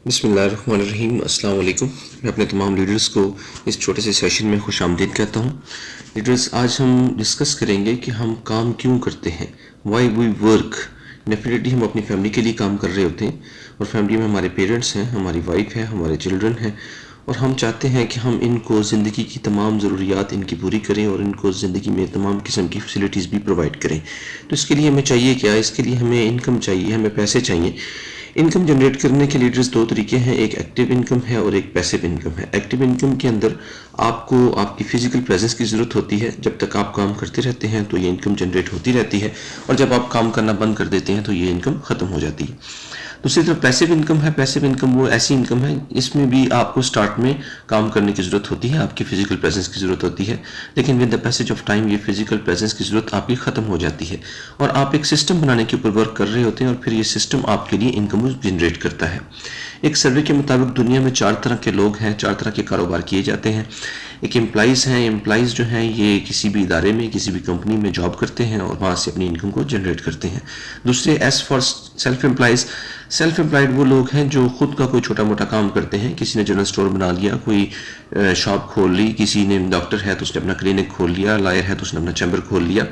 बिस्मिल्लाहिर्रहमानिर्रहीम अस्सलाम वालेकुम। मैं अपने तमाम लीडर्स को इस छोटे से सेशन में खुश आमदीद कहता हूँ। लीडर्स, आज हम डिस्कस करेंगे कि हम काम क्यों करते हैं, वाई वी वर्क। डेफिनेटली हम अपनी फैमिली के लिए काम कर रहे होते हैं और फैमिली में हमारे पेरेंट्स हैं, हमारी वाइफ है, हमारे चिल्ड्रन हैं और हम चाहते हैं कि हम इनको ज़िंदगी की तमाम ज़रूरियात इनकी पूरी करें और इनको ज़िंदगी में तमाम किस्म की फैसिलिटीज़ भी प्रोवाइड करें। तो इसके लिए हमें चाहिए क्या? इसके लिए हमें इनकम चाहिए, हमें पैसे चाहिए। इनकम जनरेट करने के लीडर्स दो तरीके हैं, एक एक्टिव इनकम है और एक पैसिव इनकम है। एक्टिव इनकम के अंदर आपको आपकी फिजिकल प्रेजेंस की ज़रूरत होती है। जब तक आप काम करते रहते हैं तो ये इनकम जनरेट होती रहती है और जब आप काम करना बंद कर देते हैं तो ये इनकम ख़त्म हो जाती है। दूसरी तरफ पैसिव इनकम है। पैसिव इनकम वो ऐसी इनकम है, इसमें भी आपको स्टार्ट में काम करने की ज़रूरत होती है, आपकी फिजिकल प्रेजेंस की ज़रूरत होती है, लेकिन with the passage of time ये फिजिकल प्रेजेंस की ज़रूरत आपकी ख़त्म हो जाती है और आप एक सिस्टम बनाने के ऊपर वर्क कर रहे होते हैं और फिर ये सिस्टम आपके लिए इनकम जनरेट करता है। एक सर्वे के मुताबिक दुनिया में 4 तरह के लोग हैं, 4 तरह के कारोबार किए जाते हैं। एक एम्प्लॉइज़ हैं। एम्प्लॉइज़ जो हैं ये किसी भी इदारे में, किसी भी कंपनी में जॉब करते हैं और वहाँ से अपनी इनकम को जनरेट करते हैं। दूसरे S for self employees. Self employed वो लोग हैं जो खुद का कोई छोटा मोटा काम करते हैं। किसी ने जनरल स्टोर बना लिया, कोई शॉप खोल ली, किसी ने डॉक्टर है तो उसने अपना क्लिनिक खोल लिया, लॉयर है तो उसने अपना चैम्बर खोल लिया।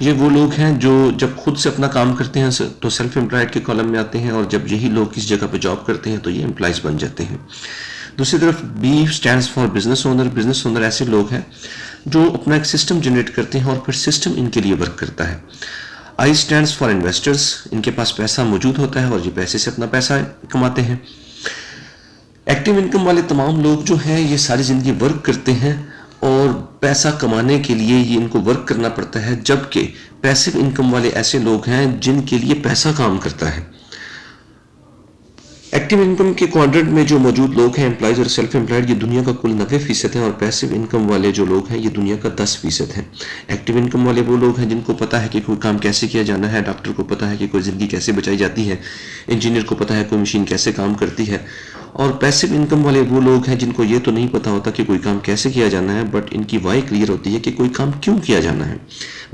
ये वो लोग हैं जो जब खुद से अपना काम करते हैं तो सेल्फ एम्प्लॉयड के कॉलम में आते हैं और जब यही लोग किस जगह पर जॉब करते हैं तो ये एम्प्लॉइज़ बन जाते हैं। दूसरी तरफ B stands for business owner. Business owner ऐसे लोग हैं जो अपना एक सिस्टम जनरेट करते हैं और फिर सिस्टम इनके लिए वर्क करता है। आई स्टैंड्स फॉर इन्वेस्टर्स। इनके पास पैसा मौजूद होता है और ये पैसे से अपना पैसा कमाते हैं। एक्टिव इनकम वाले तमाम लोग जो हैं ये सारी ज़िंदगी वर्क करते हैं और पैसा कमाने के लिए ये इनको वर्क करना पड़ता है, जबकि पैसिव इनकम वाले ऐसे लोग हैं जिनके लिए पैसा काम करता है। एक्टिव इनकम के क्वाड्रेंट में जो मौजूद लोग हैं, एम्प्लॉइज और सेल्फ एम्प्लॉयड, ये दुनिया का कुल 90% है और पैसिव इनकम वाले जो लोग हैं ये दुनिया का 10% है। एक्टिव इनकम वाले वो लोग हैं जिनको पता है कि कोई काम कैसे किया जाना है, डॉक्टर को पता है कि कोई ज़िंदगी कैसे बचाई जाती है, इंजीनियर को पता है कोई मशीन कैसे काम करती है। और पैसिव इनकम वाले वो लोग हैं जिनको ये तो नहीं पता होता कि कोई काम कैसे किया जाना है, बट इनकी वाई क्लियर होती है कि कोई काम क्यों किया जाना है।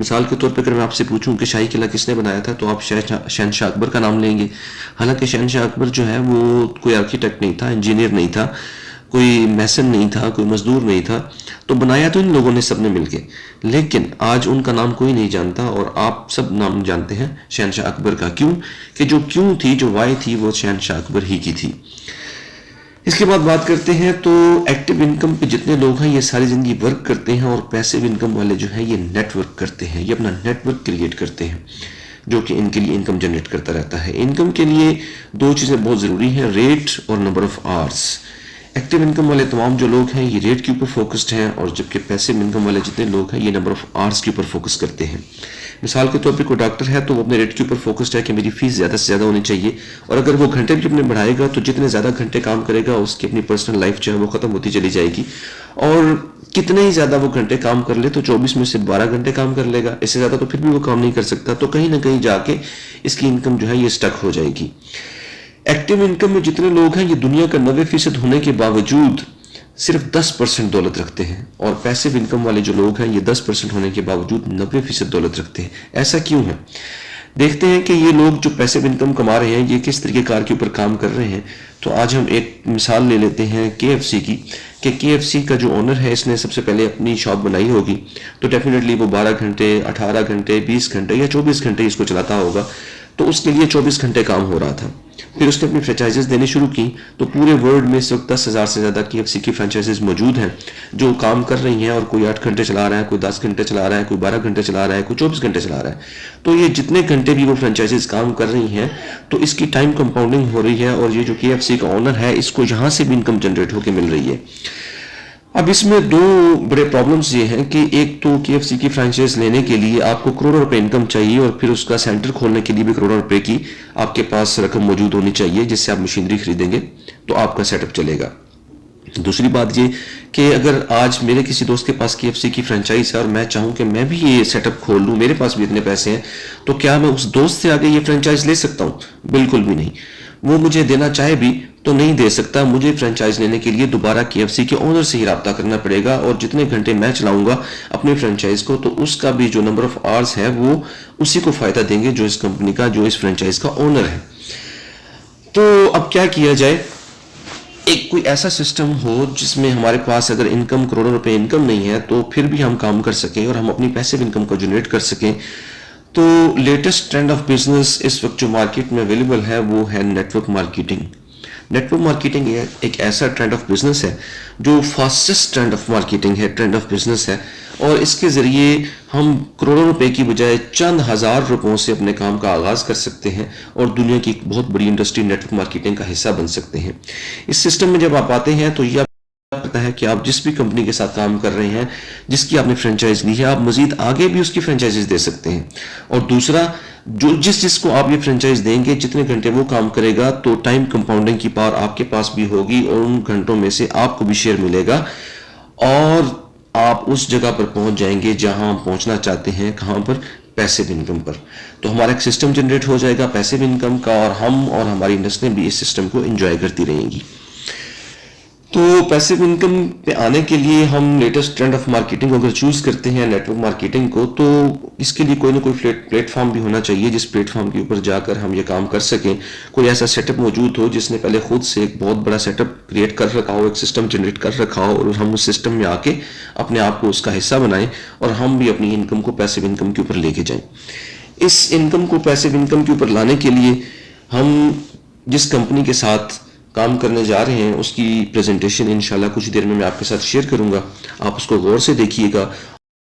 मिसाल के तौर पर अगर मैं आपसे पूछूं कि शाही किला किसने बनाया था तो आप शहनशाह अकबर का नाम लेंगे। हालांकि शहनशाह अकबर जो है वो कोई आर्किटेक्ट नहीं था, इंजीनियर नहीं था, कोई मैसन नहीं था, कोई मजदूर नहीं था, तो बनाया तो इन लोगों ने सबने मिलके, लेकिन आज उनका नाम कोई नहीं जानता और आप सब नाम जानते हैं शहनशाह अकबर का। क्यों? कि जो क्यों थी, जो वाई थी, वो शहनशाह अकबर ही की थी। इसके बाद बात करते हैं तो एक्टिव इनकम पे जितने लोग हैं ये सारी ज़िंदगी वर्क करते हैं और पैसिव इनकम वाले जो हैं ये नेटवर्क करते हैं, ये अपना नेटवर्क क्रिएट करते हैं जो कि इनके लिए इनकम जनरेट करता रहता है। इनकम के लिए 2 चीज़ें बहुत ज़रूरी हैं, रेट और number of hours. Active income वाले तमाम जो लोग हैं ये रेट के ऊपर फोकस्ड हैं और जबकि पैसिव इनकम वाले जितने लोग हैं ये नंबर ऑफ आवर्स के ऊपर फोकस करते हैं। मिसाल के तौर पे कोई डॉक्टर है तो वो अपने रेट के ऊपर फोकस्ड है कि मेरी फीस ज़्यादा से ज़्यादा होनी चाहिए और अगर वो घंटे भी अपने बढ़ाएगा तो जितने ज़्यादा घंटे काम करेगा उसकी अपनी पर्सनल लाइफ जो है वो ख़त्म होती चली जाएगी और कितने ही ज़्यादा वो घंटे काम कर ले तो 24 में से 12 घंटे काम कर लेगा, इससे ज़्यादा तो फिर भी वो काम नहीं कर सकता, तो कहीं ना कहीं जाके इसकी इनकम जो है ये स्टक हो जाएगी। एक्टिव इनकम में जितने लोग हैं ये दुनिया का 90% होने के बावजूद सिर्फ 10% दौलत रखते हैं और पैसिव इनकम वाले जो लोग हैं ये 10% होने के बावजूद 90% दौलत रखते हैं। ऐसा क्यों है? देखते हैं कि ये लोग जो पैसिव इनकम कमा रहे हैं ये किस तरीके कार के ऊपर काम कर रहे हैं। तो आज हम एक मिसाल ले लेते हैं KFC की, कि KFC का जो ओनर है इसने सबसे पहले अपनी शॉप बनाई होगी तो डेफिनेटली वो 12 घंटे, 18 घंटे, 20 घंटे या 24 घंटे इसको चलाता होगा, तो उसके लिए 24 घंटे काम हो रहा था। फिर उसने अपनी फ्रेंचाइजेस देनी शुरू की तो पूरे वर्ल्ड में इस वक्त 10,000 से ज़्यादा KFC की फ्रेंचाइजेस मौजूद हैं जो काम कर रही हैं और कोई 8 घंटे चला रहा है, कोई 10 घंटे चला रहा है, कोई 12 घंटे चला रहा है, कोई 24 घंटे चला रहा है। तो ये जितने घंटे भी वो फ्रेंचाइजेस काम कर रही हैं तो इसकी टाइम कंपाउंडिंग हो रही है और ये जो KFC का ओनर है इसको यहाँ से भी इनकम जनरेट होकर मिल रही है। अब इसमें 2 बड़े प्रॉब्लम्स ये हैं कि एक तो KFC की फ्रेंचाइज लेने के लिए आपको करोड़ों रुपए इनकम चाहिए और फिर उसका सेंटर खोलने के लिए भी करोड़ों रुपए की आपके पास रकम मौजूद होनी चाहिए जिससे आप मशीनरी खरीदेंगे तो आपका सेटअप चलेगा। दूसरी बात ये कि अगर आज मेरे किसी दोस्त के पास KFC की फ्रेंचाइज है और मैं चाहूँ कि मैं भी ये सेटअप खोल लूँ, मेरे पास भी इतने पैसे हैं, तो क्या मैं उस दोस्त से आगे ये फ्रेंचाइज ले सकता हूँ? बिल्कुल भी नहीं। वो मुझे देना चाहे भी तो नहीं दे सकता। मुझे फ्रेंचाइज लेने के लिए दोबारा KFC के ओनर से ही रब्ता करना पड़ेगा और जितने घंटे मैं चलाऊंगा अपनी फ्रेंचाइज को तो उसका भी जो नंबर ऑफ आवर्स है वो उसी को फ़ायदा देंगे जो इस कंपनी का, जो इस फ्रेंचाइज का ओनर है। तो अब क्या किया जाए? एक कोई ऐसा सिस्टम हो जिसमें हमारे पास अगर इनकम करोड़ों रुपए इनकम नहीं है तो फिर भी हम काम कर सकें और हम अपनी पैसिव इनकम को जनरेट कर सकें। तो लेटेस्ट ट्रेंड ऑफ बिजनेस इस वक्त जो मार्केट में अवेलेबल है वो है नेटवर्क मार्केटिंग। नेटवर्क मार्केटिंग एक ऐसा ट्रेंड ऑफ बिजनेस है जो फास्टेस्ट ट्रेंड ऑफ मार्केटिंग है, ट्रेंड ऑफ बिजनेस है, और इसके ज़रिए हम करोड़ों रुपए की बजाय चंद हज़ार रुपयों से अपने काम का आगाज़ कर सकते हैं और दुनिया की एक बहुत बड़ी इंडस्ट्री नेटवर्क मार्केटिंग का हिस्सा बन सकते हैं। इस सिस्टम में जब आप आते हैं तो यह पता है कि आप जिस भी कंपनी के साथ काम कर रहे हैं, जिसकी आपने फ्रेंचाइज ली है, आप मजीद आगे भी उसकी फ्रेंचाइजीज दे सकते हैं। और दूसरा, जो जिसको आप ये फ्रेंचाइज देंगे, जितने घंटे वो काम करेगा तो टाइम कंपाउंडिंग की पावर आपके पास भी होगी और उन घंटों में से आपको भी शेयर मिलेगा और आप उस जगह पर पहुंच जाएंगे जहां हम पहुंचना चाहते हैं। कहां पर? पैसिव इनकम पर। तो हमारा एक सिस्टम जनरेट हो जाएगा पैसिव इनकम का और हम और हमारी इंडस्ट्री भी इस सिस्टम को एंजॉय करती रहेंगी। तो पैसिव इनकम पे आने के लिए हम लेटेस्ट ट्रेंड ऑफ मार्केटिंग अगर चूज करते हैं नेटवर्क मार्केटिंग को, तो इसके लिए कोई ना कोई प्लेटफॉर्म भी होना चाहिए जिस प्लेटफॉर्म के ऊपर जाकर हम ये काम कर सकें। कोई ऐसा सेटअप मौजूद हो जिसने पहले खुद से एक बहुत बड़ा सेटअप क्रिएट कर रखा हो, एक सिस्टम जनरेट कर रखा हो और हम उस सिस्टम में आके अपने आप को उसका हिस्सा बनाएं और हम भी अपनी इनकम को पैसिव इनकम के ऊपर लेके जाएं। इस इनकम को पैसिव इनकम के ऊपर लाने के लिए हम जिस कंपनी के साथ काम करने जा रहे हैं उसकी प्रेजेंटेशन इंशाल्लाह कुछ देर में मैं आपके साथ शेयर करूंगा। आप उसको गौर से देखिएगा